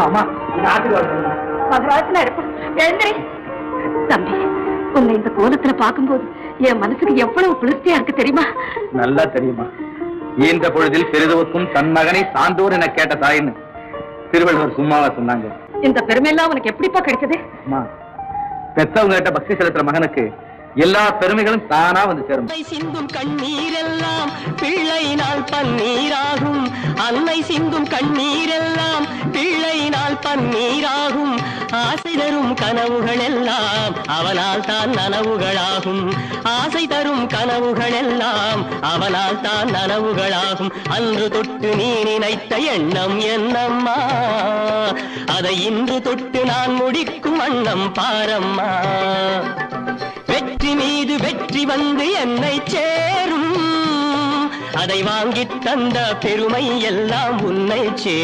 அம்மா மகராஜனா இருப்பான். எழுந்திரி தம்பி. உன்னை இந்த கோலத்துல பார்க்கும்போது என் மனசுக்கு எவ்வளவு குளிர்ச்சியா இருக்கு தெரியுமா? நல்லா தெரியுமா. இந்த பொழுதில் பெரிதுவுக்கும் தன் மகனை சான்றோர் என கேட்ட தாயின்னு திருவள்ளுவர் சும்மாவா சொன்னாங்க. இந்த பெருமையெல்லாம் உனக்கு எப்படிப்பா கிடைச்சது? பெத்தவங்க கிட்ட பக்தி செலுத்துற மகனுக்கு எல்லா பெருமைகளும் தானா வந்து சேரும். சிந்தும் கண்ணீரெல்லாம் பிள்ளையினால் பன்னீராகும். அன்னை சிந்தும் கண்ணீரெல்லாம் பிள்ளையினால் பன்னீராகும். ஆசை தரும் கனவுகள் எல்லாம் அவனால் தான் நனவுகளாகும். ஆசை தரும் கனவுகள் எல்லாம் அவனால் தான் நனவுகளாகும். அன்று தொட்டு நீ நினைத்த எண்ணம் என்னம்மா, அதை இன்று தொட்டு நான் முடிக்கும் வண்ணம் பாரம்மா. வெற்றி மீது வெற்றி வந்து என்னை சேரும். அதை வாங்கித் தந்த பெருமை எல்லாம் உன்னை சேரும்.